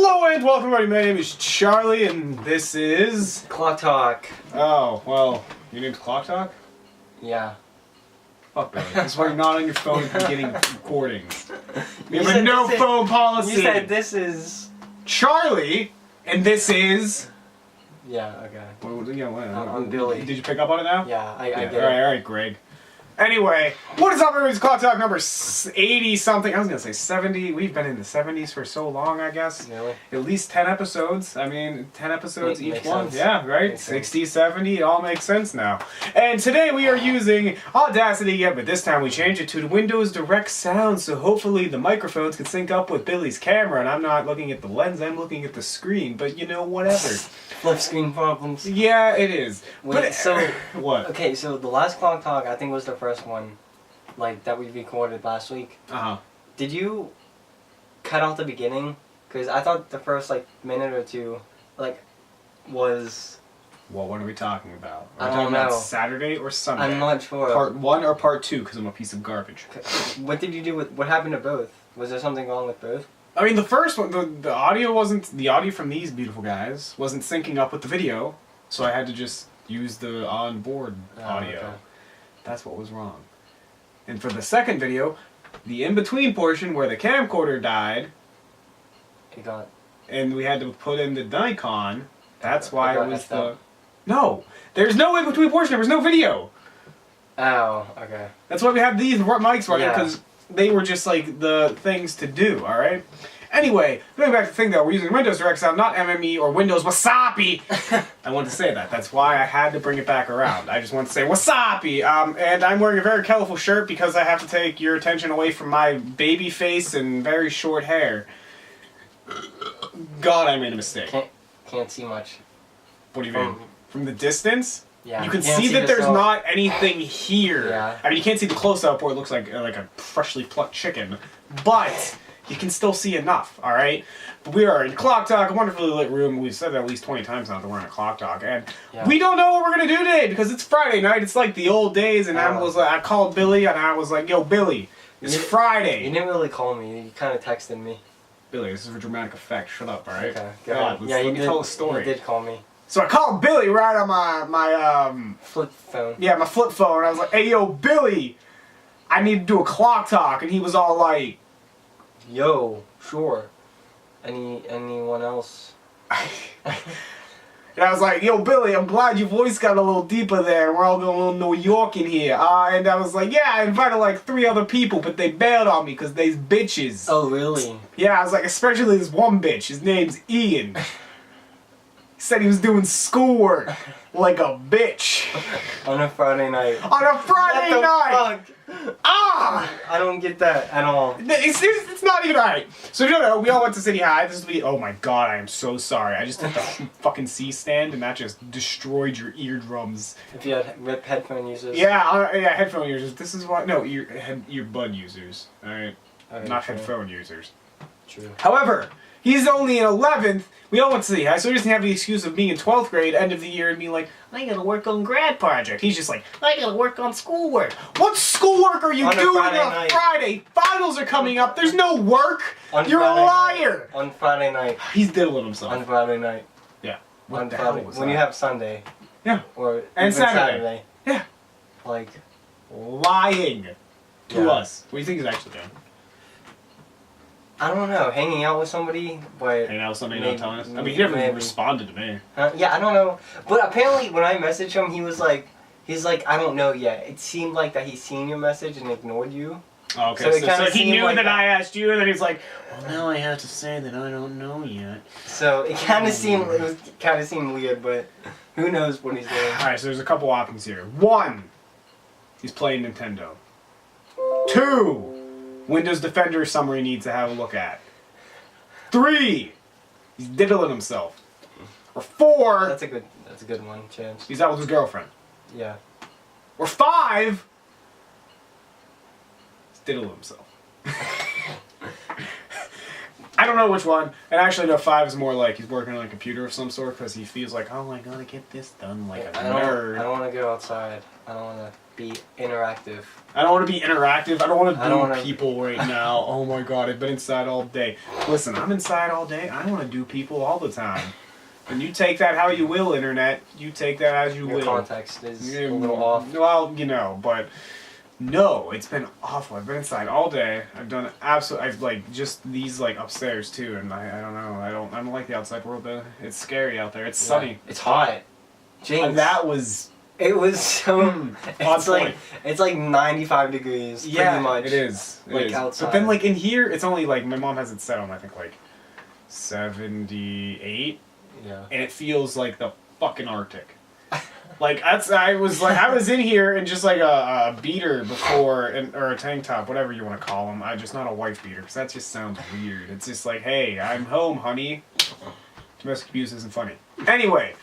Hello and welcome everybody, my name is Charlie and this is... Clock Talk. Oh, well, your name's Clock Talk? Yeah. Fuck Billy. That's why you're not on your phone getting recordings. We have a no phone policy. You said this is... Charlie, and this is... Yeah, okay. I'm Billy. Did you pick up on it now? Yeah, I get it. Alright, Greg. Anyway, what is up everybody? It's Clock Talk number 80 something. I was gonna say 70. We've been in the 70s for so long, I guess. Really? At least 10 episodes. I mean, 10 episodes each one. Sense. Yeah, right? Makes 60, 70, it all makes sense now. And today we are using Audacity again, but this time we changed it to the Windows Direct Sound, so hopefully the microphones can sync up with Billy's camera, and I'm not looking at the lens, I'm looking at the screen, but you know, whatever. Flip screen problems. Yeah, it is. Wait, but so... What? Okay, so the last Clock Talk, I think was the first one, like, that we recorded last week. Uh-huh. Did you cut out the beginning? Because I thought the first, like, minute or two, like, was... Well, what are we talking about? Are I we don't talking about know. Saturday or Sunday? I'm not sure. Part 1 or part 2, because I'm a piece of garbage. What did you do with... What happened to both? Was there something wrong with both? I mean, the first one, the audio wasn't... The audio from these beautiful guys wasn't syncing up with the video, so I had to just use the onboard audio. Okay. That's what was wrong. And for the second video, the in-between portion where the camcorder died, It got... and we had to put in the Nikon, that's why got it was messed the... up. No! There's no in-between portion, there was no video! Oh, okay. That's why we have these mics running, Yeah. because they were just like the things to do, alright? Anyway, going back to the thing though, we're using Windows Direct Sound, not MME or Windows Wasabi! I wanted to say that. That's why I had to bring it back around. I just wanted to say Wasabi! And I'm wearing a very colorful shirt because I have to take your attention away from my baby face and very short hair. God, I made a mistake. Can't see much. What do you mean? From the distance? Yeah. You can Can't see that there's yourself. not anything here. Yeah. I mean, you can't see the close-up where it looks like a freshly plucked chicken, but you can still see enough, alright? But we are in Clock Talk, a wonderfully lit room. We've said that at least 20 times now that we're in a Clock Talk, and we don't know what we're going to do today because it's Friday night. It's like the old days, and I called Billy, and I was like, yo, Billy, it's Friday. You didn't really call me. You kind of texted me. Billy, this is for dramatic effect. Shut up, alright? Okay, God, let me tell a story. You did call me. So I called Billy right on my Flip phone. Yeah, my flip phone. And I was like, hey, yo, Billy, I need to do a Clock Talk. And he was all like... Yo, sure. Anyone else? And I was like, yo, Billy, I'm glad your voice got a little deeper there. We're all going a little New York in here. And I was like, yeah, I invited like 3 other people, but they bailed on me because they's bitches. Oh, really? Yeah, I was like, especially this one bitch. His name's Ian. He said he was doing schoolwork like a bitch. On a Friday night. On a Friday night! Fuck? Ah! I don't get that at all. It's not even alright. So, you know, we all went to City High. This will be... Oh my god, I am so sorry. I just hit the fucking C-stand and that just destroyed your eardrums. If you had headphone users. Yeah, yeah, headphone users. This is why... No, earbud users. Alright? Okay, Not true. headphone users. True. However, he's only in 11th. We all went to City High, so he doesn't have the excuse of being in 12th grade, end of the year, and being like, I gotta work on grad project. He's just like, I gotta work on schoolwork. What schoolwork are you On a doing Friday on night. Friday? Finals are coming up. There's no work. On You're Friday a liar. Night. On Friday night. He's diddling himself. On Friday night. Yeah. On What the Friday. hell was When that? you have Sunday. Yeah. Or And even Saturday. Yeah. Like, Lying to Yeah. us. What do you think he's actually doing? I don't know, hanging out with somebody, but... Hanging out with somebody maybe- not telling us? I mean, he never maybe. responded to me. Yeah, I don't know. But apparently when I messaged him, he's like, I don't know yet. It seemed like that he seen your message and ignored you. Oh, okay, So it so kinda he seemed knew like that that. I asked you, and then he's like, well, now I have to say that I don't know yet. So it kind of seemed weird, but who knows what he's doing. Alright, so there's a couple options here. 1, he's playing Nintendo. 2, Windows Defender is somewhere he needs to have a look at. 3, he's diddling himself. Or 4, That's a good one, Chance. he's out with his girlfriend. Yeah. Or 5, he's diddling himself. I don't know which one. And actually, no, 5 is more like he's working on a computer of some sort because he feels like, oh, I gotta get this done like a nerd. I don't want to go outside. I don't want to be interactive. I don't want to be interactive. I don't want to do people right now. Oh my god, I've been inside all day. Listen, I'm inside all day. I want to do people all the time. And you take that how you will, internet. You take that as you will. Your context is a little off. Well, you know, but no, it's been awful. I've been inside all day. I've done I've like just these like upstairs too, and I don't know. I don't like the outside world. Though. It's scary out there. It's sunny. It's hot. Jinx. And that was. It was so. It's like 95 degrees. Yeah, pretty much. it is. It is. Outside. But then like in here, it's only like my mom has it set on I think like 78. Yeah. And it feels like the fucking Arctic. Like I was in here in just like a beater before, or a tank top, whatever you want to call them. Just not a wife beater, because that just sounds weird. It's just like, hey, I'm home, honey. Domestic abuse isn't funny. Anyway,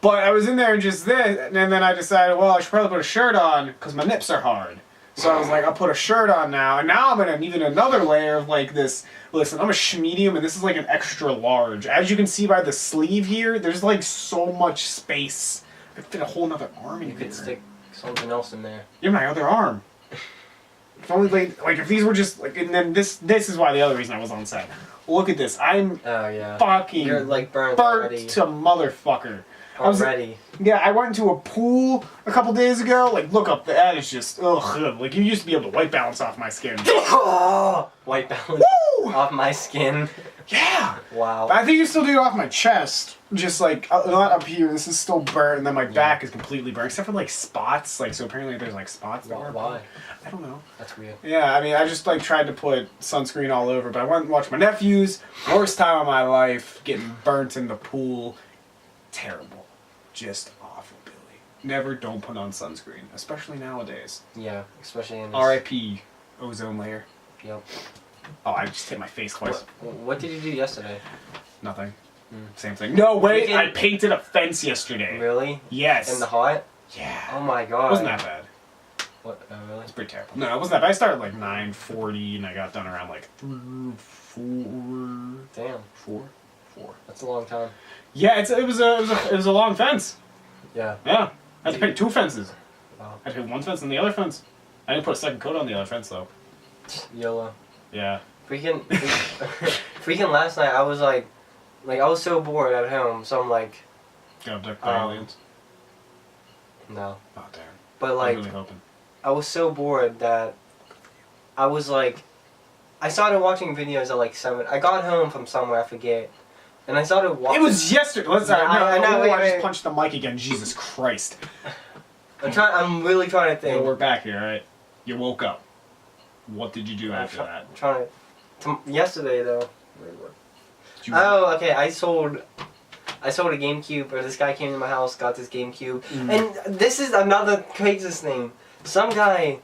but I was in there and just this, and then I decided, well, I should probably put a shirt on because my nips are hard. So I was like, I'll put a shirt on now, and now I'm in even another layer of like this. Listen, I'm a medium, and this is like an extra large. As you can see by the sleeve here, there's like so much space. I could fit a whole nother arm in here. You could stick something else in there. You're my other arm. If only like if these were just like, and then this is why the other reason I was on set. Look at this. I'm fucking You're like burnt to motherfucker. Already. I went into a pool a couple days ago. Like, look up, that is just ugh. Like, you used to be able to white balance off my skin. White balance off my skin. Yeah. Wow. But I think you still do it off my chest. Just like not up here. This is still burnt, and then my back is completely burnt, except for like spots. Like, so apparently there's like spots. Why? I don't know. That's weird. Yeah, I mean, I just like tried to put sunscreen all over, but I went and watched my nephews. Worst time of my life, getting burnt in the pool. Terrible. Just awful, Billy. Never don't put on sunscreen, especially nowadays. Yeah, especially in this. R.I.P. ozone layer. Yep. Oh, I just hit my face twice. What did you do yesterday? Nothing. Same thing. No, wait, I painted a fence yesterday. Really? Yes. In the hot? Yeah. Oh my god. It wasn't that bad. What? Oh, really? It's pretty terrible. No, it wasn't that bad. I started like 9:40 and I got done around like 4. Damn. 4. That's a long time. Yeah, it was a long fence. Yeah. Yeah. I had to paint 2 fences. Wow. I had to paint 1 fence and the other fence. I didn't put a second coat on the other fence though. YOLO. Yeah. Freaking last night I was like I was so bored at home, so I'm like. Got abducted by aliens? No. Oh damn. But like, I'm really hoping. I was so bored that I was like, I started watching videos at like 7. I got home from somewhere, I forget, and I started watching. It was yesterday. Let's. I know. Wait, I just punched the mic again. Jesus Christ. I'm really trying to think. Well, we're back here, right? You woke up. What did you do after that? I'm trying to. Yesterday though. Oh, okay. I sold a GameCube, or this guy came to my house, got this GameCube, and this is another craziest thing. Some guy,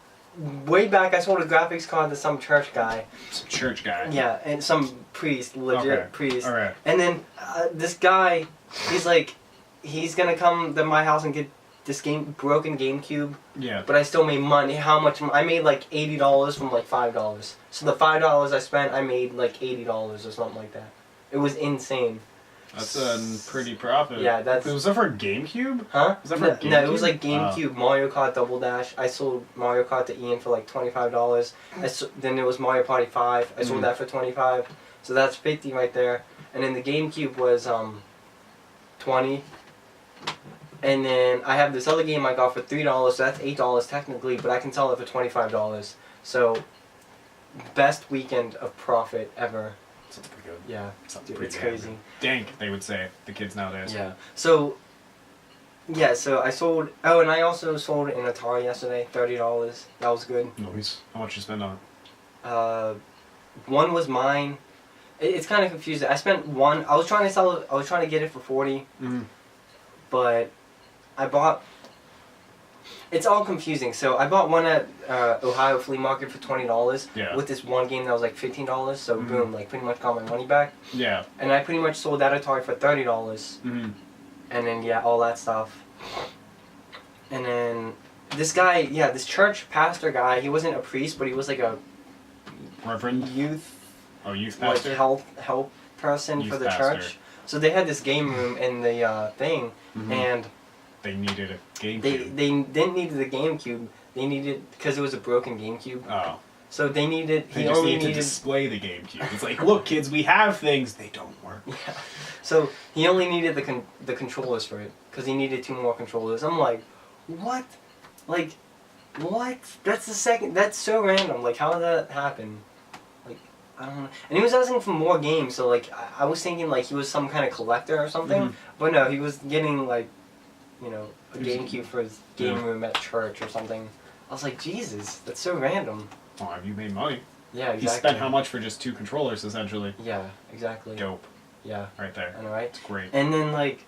way back, I sold a graphics card to some church guy. Some church guy. Yeah, and some priest, legit priest. All right. And then this guy, he's like, he's gonna come to my house and get this broken GameCube. Yeah. But I still made money. How much? I made like $80 from like $5. So the $5 I spent, I made like $80 or something like that. It was insane. That's a pretty profit. Yeah, that's. Was that for a GameCube? Huh? Was that for a GameCube? No, it was like GameCube, Mario Kart Double Dash. I sold Mario Kart to Ian for like $25. Then it was Mario Party 5. I sold that for $25. So that's 50 right there. And then the GameCube was 20. And then I have this other game I got for $3. So that's $8 technically, but I can sell it for $25. So best weekend of profit ever. Sounds pretty good. Yeah, Dude, it's crazy. Dank, they would say, the kids nowadays. Yeah. So I sold. Oh, and I also sold an Atari yesterday, $30. That was good. Nice. How much you spend on it? One was mine. It's kind of confusing. I spent one. I was trying to sell it. I was trying to get it for 40. But I bought. It's all confusing. So I bought one at Ohio Flea Market for $20 with this one game that was like $15. So boom, like pretty much got my money back. Yeah. And I pretty much sold that Atari for $30. And then all that stuff. And then this guy, this church pastor guy, he wasn't a priest, but he was like a Reverend? youth. Oh, youth pastor? Like help person Youth for the pastor. church. So they had this game room in the thing, and They needed a GameCube. they didn't need the GameCube. They needed, because it was a broken GameCube. Oh. So they needed. They He just only need to needed. display the GameCube. It's like, look, kids, we have things. They don't work. Yeah. So he only needed the controllers for it, because he needed 2 more controllers. I'm like, what? Like, what? That's the second. That's so random. Like, how did that happen? Like, I don't know. And he was asking for more games, so like, I was thinking like he was some kind of collector or something. But no, he was getting like, you know, a GameCube for his game room at church or something. I was like, Jesus, that's so random. Oh, have you made money? Yeah, exactly. He spent how much for just 2 controllers, essentially? Yeah, exactly. Dope. Yeah. Right there. I know, right? It's great. And then like,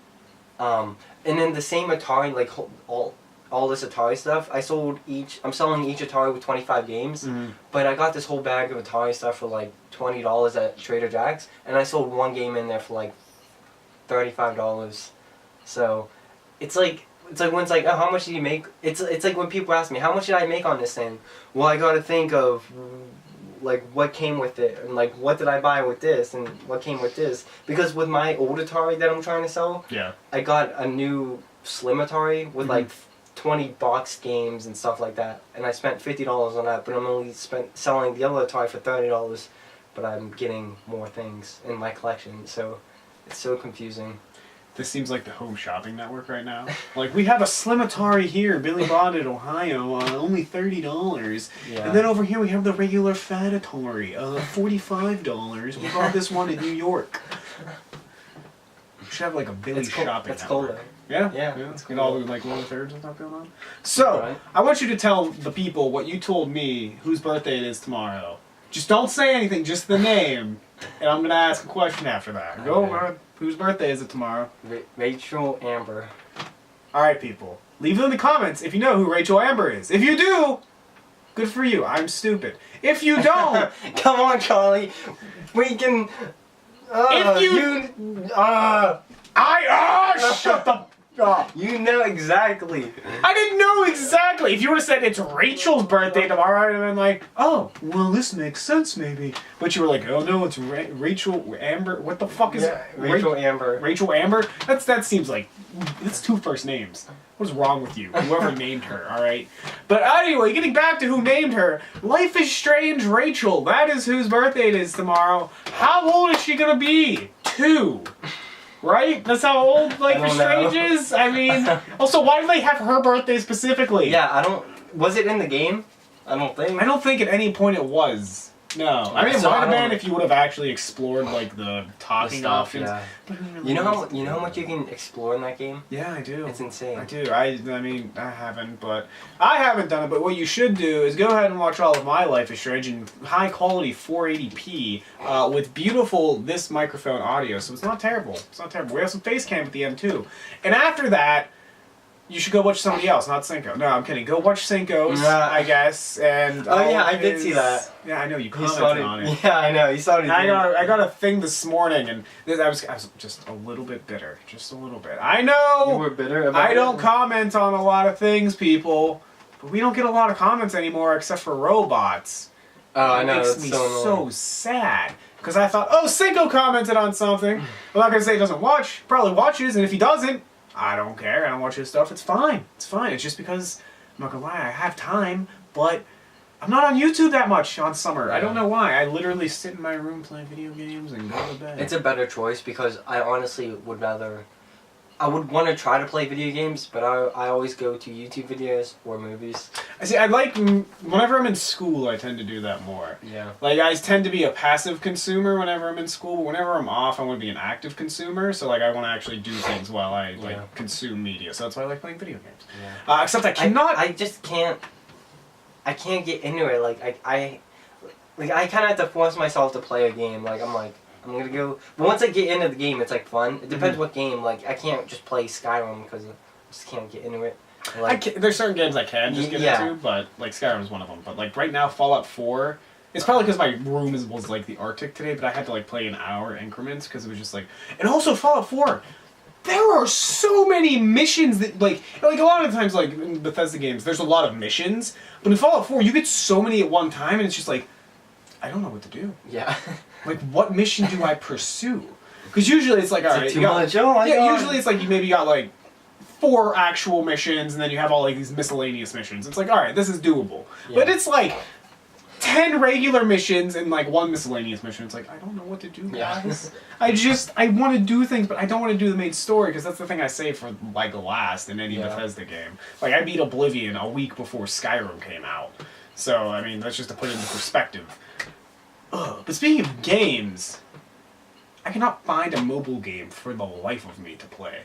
and then the same Atari, like all this Atari stuff, I'm selling each Atari with 25 games, but I got this whole bag of Atari stuff for like $20 at Trader Jack's, and I sold 1 game in there for like $35. So, it's like when it's like, oh, how much did you make? It's like when people ask me, how much did I make on this thing? Well, I gotta think of like what came with it, and like what did I buy with this, and what came with this. Because with my old Atari that I'm trying to sell, I got a new Slim Atari with like 20 boxed games and stuff like that, and I spent $50 on that, but I'm only selling the other Atari for $30, but I'm getting more things in my collection, so it's so confusing. This seems like the Home Shopping Network right now. Like, we have a Slim Atari here, Billy bought it, Ohio, only $30. Yeah. And then over here we have the regular Fat Atari, $45. We bought this one in New York. We should have like a Billy Shopping That's Network. cool though. Yeah? Yeah, It's that's got cool. all the like lower thirds and stuff going on. So, Right. I want you to tell the people what you told me, whose birthday it is tomorrow. Just don't say anything, just the name. And I'm going to ask a question after that. Go, man. Whose birthday is it tomorrow? Rachel Amber. Alright, people. Leave it in the comments if you know who Rachel Amber is. If you do, good for you. I'm stupid. If you don't... Come on, Charlie. We can... if you... shut the... You know exactly. I didn't know exactly. If you would have said it's Rachel's birthday tomorrow, I would have been like, oh, well, this makes sense, maybe. But you were like, oh no, it's Rachel Amber. What the fuck is it? Rachel Amber. Rachel Amber? That seems like, it's 2 first names. What is wrong with you? Whoever named her, alright? But anyway, getting back to who named her, Life is Strange Rachel. That is whose birthday it is tomorrow. How old is she gonna be? 2. Right? That's how old Life is Strange is? I mean, also, why do they have her birthday specifically? Yeah, was it in the game? I don't think at any point it was. No. I mean, it So might have I been don't- if you would have actually explored, like, the talking stuff, options. yeah. But who really You know wants to how do much that? you can explore in that game? Yeah, I do. It's insane. I do. I mean, I haven't done it, but what you should do is go ahead and watch all of my Life is Strange in high quality 480p with beautiful this microphone audio, so it's not terrible. It's not terrible. We have some face cam at the end too. And after that, you should go watch somebody else, not Cinco. No, I'm kidding. Go watch Cinco's, I guess. And Oh yeah, I did see that. Yeah, I know you You commented started, on it. Yeah, I know. You started. I got a thing this morning, and I was just a little bit bitter, just a little bit. I know. You were bitter about I don't it? comment on a lot of things, people, but we don't get a lot of comments anymore, except for robots. Oh, I know. It makes That's me so so annoying. sad because I thought, oh, Cinco commented on something. I'm not gonna say he doesn't watch. Probably watches, and if he doesn't, I don't care. I don't watch his stuff. It's fine. It's fine. It's just because I'm not gonna lie. I have time, but I'm not on YouTube that much on summer. I don't know why. I literally sit in my room, play video games, and go to bed. It's a better choice because I honestly would rather. I would want to try to play video games, but I always go to YouTube videos or movies. I see. I like whenever I'm in school. I tend to do that more. Yeah. Like I tend to be a passive consumer whenever I'm in school, but whenever I'm off, I want to be an active consumer. So like I want to actually do things while I like consume media. So that's why I like playing video games. Yeah. Except I cannot. I just can't. I can't get into it. Like I kind of have to force myself to play a game. Like I'm gonna go. But once I get into the game, it's like fun. It depends what game. Like I can't just play Skyrim because I just can't get into it. Like, there's certain games I can just get into, but like Skyrim is one of them. But like right now, Fallout 4. It's probably because my room was like the Arctic today, but I had to like play in hour increments because it was just like. And also Fallout 4. There are so many missions that like a lot of times like in Bethesda games, there's a lot of missions, but in Fallout 4 you get so many at one time, and it's just like I don't know what to do. Yeah. Like, what mission do I pursue? Because usually it's like, all right, too much. Oh my yeah, God. usually it's like you maybe got like 4 actual missions, and then you have all like these miscellaneous missions. It's like, all right, this is doable. Yeah. But it's like 10 regular missions and like 1 miscellaneous mission. It's like, I don't know what to do, guys. I want to do things, but I don't want to do the main story, because that's the thing I say for like last in any Bethesda game. Like, I beat Oblivion a week before Skyrim came out. So, I mean, that's just to put it into perspective. Ugh. But speaking of games, I cannot find a mobile game for the life of me to play.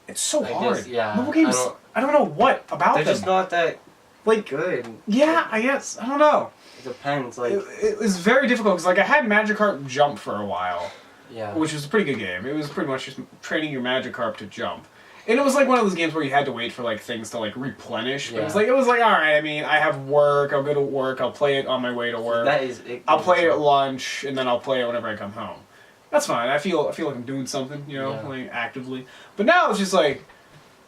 It's so hard. Mobile games, I don't know what about them. They're just not that like good. Yeah, I guess. I don't know. It depends. Like it was very difficult, because like I had Magikarp jump for a while. Yeah. Which was a pretty good game. It was pretty much just training your Magikarp to jump. And it was like one of those games where you had to wait for like things to like replenish. But it was like all right. I mean, I have work. I'll go to work. I'll play it on my way to work. That is. I'll play it at lunch, and then I'll play it whenever I come home. That's fine. I feel like I'm doing something, you know, like actively. But now it's just like,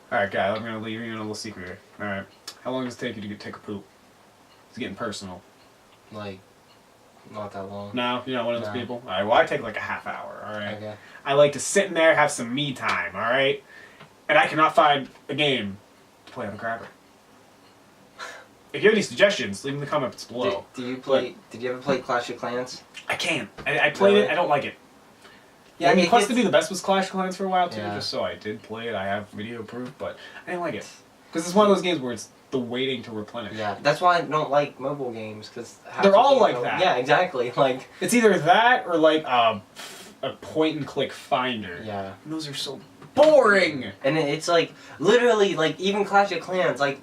all right, guys, I'm gonna leave you in a little secret here. All right, how long does it take you to take a poop? It's getting personal. Like, not that long. No, you're not one of those people. All right, well, I take like a half hour. All right. Okay. I like to sit in there, have some me time. All right, and I cannot find a game to play on the Crapper. If you have any suggestions, leave them in the comments below. Do you play? Did you ever play Clash of Clans? I can't. I played it. I don't like it. Yeah, I mean, Quest to be the best was Clash of Clans for a while too. Just so I did play it. I have video proof, but I didn't like it because it's one of those games where it's the waiting to replenish. Yeah, that's why I don't like mobile games, because they're all like that. Yeah, exactly. Like it's either that or like a point and click finder. Yeah, and those are so boring. And it's like literally like even Clash of Clans, like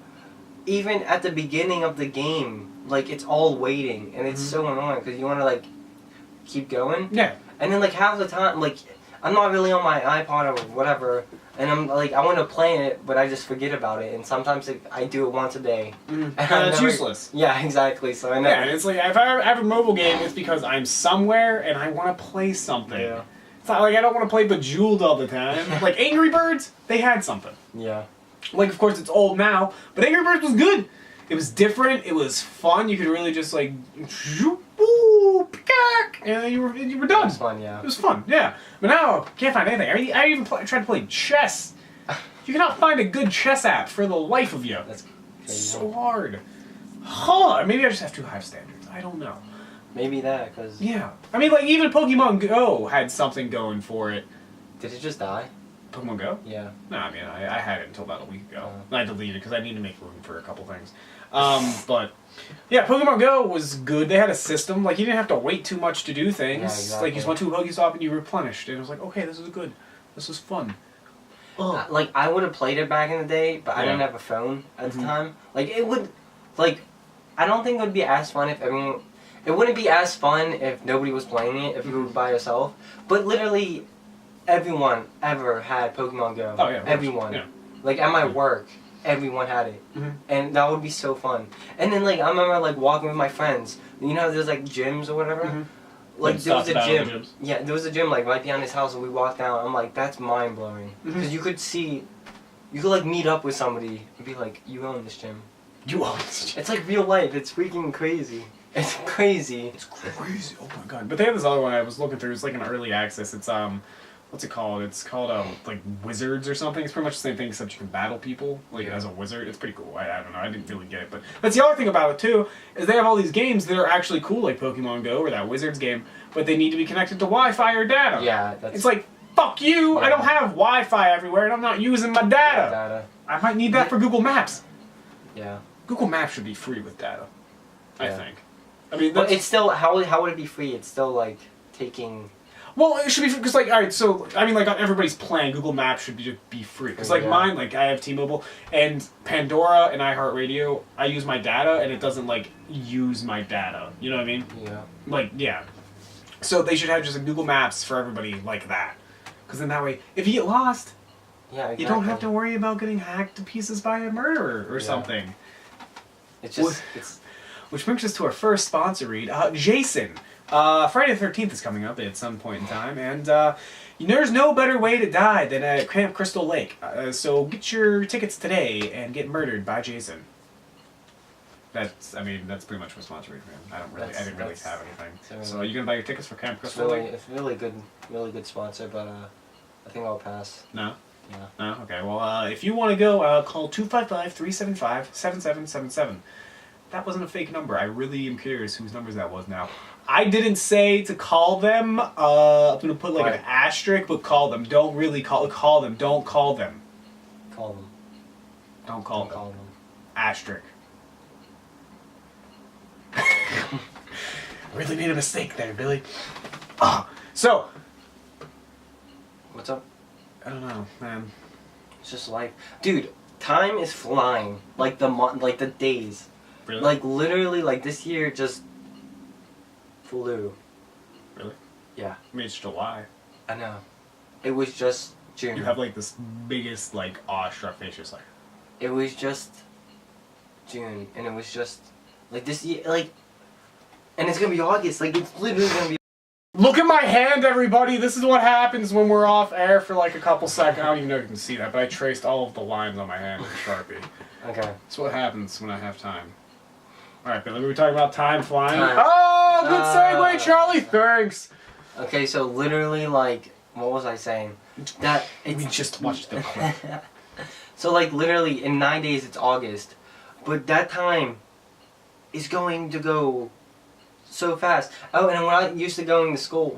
even at the beginning of the game, like it's all waiting, and it's so annoying because you want to like keep going. Yeah. And then like half the time, like I'm not really on my iPod or whatever, and I'm like I want to play it, but I just forget about it. And sometimes I do it once a day. And it's useless. Yeah, exactly. So I never. Yeah, and it's like if I have a mobile game, it's because I'm somewhere and I want to play something. Yeah. It's not like I don't want to play Bejeweled all the time. Like Angry Birds, they had something. Yeah. Like of course it's old now, but Angry Birds was good. It was different. It was fun. You could really just like, and you were done. It was fun, yeah. It was fun, yeah. But now can't find anything. I even tried to play chess. You cannot find a good chess app for the life of you. That's crazy. It's so hard. Huh? Maybe I just have too high standards. I don't know. Maybe that, because. Yeah. I mean, like even Pokemon Go had something going for it. Did it just die? Pokemon Go? Yeah. No, I mean I had it until about a week ago. I deleted it because I need to make room for a couple things. But yeah, Pokemon Go was good. They had a system. Like you didn't have to wait too much to do things. Yeah, exactly. Like you just went to a Pokestop and you replenished. And it was like, okay, this is good. This is fun. Like I would have played it back in the day, but I didn't have a phone at the time. Like it would, like I don't think it would be as fun if everyone. It wouldn't be as fun if nobody was playing it. If you were by yourself, but literally. Everyone ever had Pokemon Go. Oh yeah, everyone. Yeah. Like at my work, everyone had it, and that would be so fun. And then like I remember like walking with my friends. You know, there's like gyms or whatever. Like there was a gym. Yeah, there was a gym like right behind his house, and we walked down. I'm like, that's mind blowing because you could see, you could like meet up with somebody and be like, you own this gym. You own this gym. It's like real life. It's freaking crazy. It's crazy. It's crazy. Oh my god. But they have this other one I was looking through. It's like an early access. It's what's it called? It's called like Wizards or something. It's pretty much the same thing except you can battle people like as a wizard. It's pretty cool. I don't know. I didn't really get it, but that's the other thing about it too is they have all these games that are actually cool like Pokemon Go or that Wizards game, but they need to be connected to Wi-Fi or data. Yeah, that's. It's like fuck you. Yeah. I don't have Wi-Fi everywhere and I'm not using my data. I might need that for Google Maps. Yeah. Google Maps should be free with data. I think. I mean, but it's still how would it be free? It's still like taking. Well, it should be because like alright, so I mean like on everybody's plan, Google Maps should be free because like mine, like I have T-Mobile and Pandora and iHeartRadio. I use my data and it doesn't like use my data. You know what I mean? Yeah. Like yeah. So they should have just a Google Maps for everybody like that, because then that way, if you get lost, exactly. you don't have to worry about getting hacked to pieces by a murderer or something. It's just which brings us to our first sponsor read, Jason. Friday the 13th is coming up at some point in time, and there's no better way to die than at Camp Crystal Lake. So get your tickets today and get murdered by Jason. That's pretty much what's sponsoring for him. I didn't really have anything. So are you gonna buy your tickets for Camp Crystal? It's really good sponsor, but I think I'll pass. No. Yeah. No. Okay. Well, if you want to go, call 255-375-7777. That wasn't a fake number. I really am curious whose numbers that was now. I didn't say to call them. I'm gonna put like an asterisk, but call them. Don't really call them. Don't call them. Call them. Don't call them. Asterisk. Really made a mistake there, Billy. So. What's up? I don't know, man. It's just life, dude. Time is flying. Like the days. Really? Like literally, like this year just flew. Really? Yeah. I mean, it's July. I know. It was just June. You have like this biggest like awestruck face, just like. It was just June, and it was just like this year, like, and it's gonna be August. Like it's literally gonna be. Look at my hand, everybody! This is what happens when we're off air for like a couple seconds. I don't even know if you can see that, but I traced all of the lines on my hand with a Sharpie. Okay. That's what happens when I have time. Alright, Billy, we were talking about time flying. Time. Oh, good segue, Charlie! Thanks! Okay, so literally, like, what was I saying? That we just watched the clip. So, like, literally, in 9 days, it's August. But that time is going to go so fast. Oh, and when I used to go to school,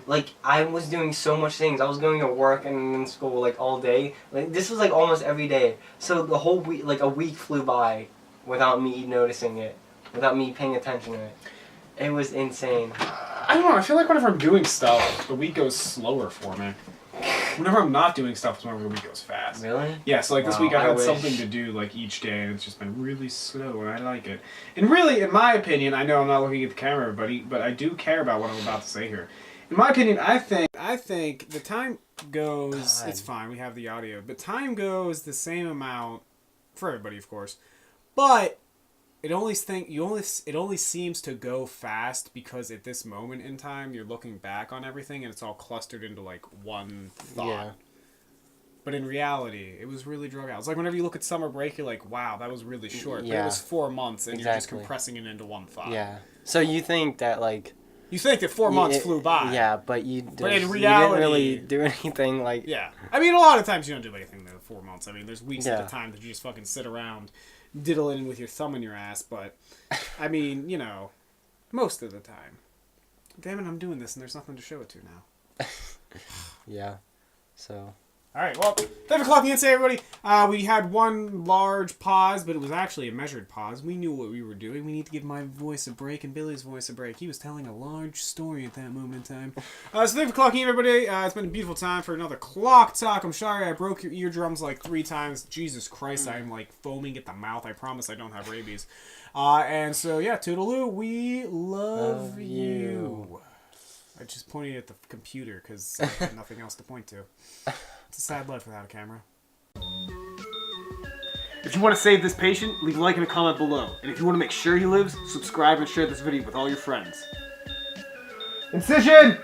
like, I was doing so much things. I was going to work and in school, like, all day. Like, this was, like, almost every day. So the whole week, like, a week flew by without me noticing it, without me paying attention to it. It was insane. I don't know, I feel like whenever I'm doing stuff, the week goes slower for me. Whenever I'm not doing stuff, whenever the week goes fast. Really? Yeah, so like this week I've had something to do like each day, and it's just been really slow, and I like it. And really, in my opinion, I know I'm not looking at the camera, everybody, but I do care about what I'm about to say here. In my opinion, I think the time goes. God. It's fine. We have the audio, but time goes the same amount for everybody, of course. But it only seems to go fast because at this moment in time you're looking back on everything and it's all clustered into like one thought. Yeah. But in reality, it was really drug out. It's like whenever you look at summer break, you're like, wow, that was really short. Yeah. But it was 4 months and you're just compressing it into one thought. Yeah. So you think that like... You think that 4 months flew by. Yeah, but in reality... You didn't really do anything like... Yeah. I mean, a lot of times you don't do anything in the 4 months. I mean, there's weeks at a time that you just fucking sit around diddling with your thumb in your ass, but I mean, you know, most of the time. Damn it, I'm doing this and there's nothing to show it to now. Yeah. So. Alright, well, 5 o'clock the NSA, everybody. We had one large pause, but it was actually a measured pause. We knew what we were doing. We need to give my voice a break and Billy's voice a break. He was telling a large story at that moment in time. So 5 o'clock, everybody. It's been a beautiful time for another Clock Talk. I'm sorry I broke your eardrums like 3 times. Jesus Christ, I'm like foaming at the mouth. I promise I don't have rabies. And so, yeah, toodaloo, we love you. I just pointed at the computer because I had nothing else to point to. It's a sad life without a camera. If you want to save this patient, leave a like and a comment below. And if you want to make sure he lives, subscribe and share this video with all your friends. Incision!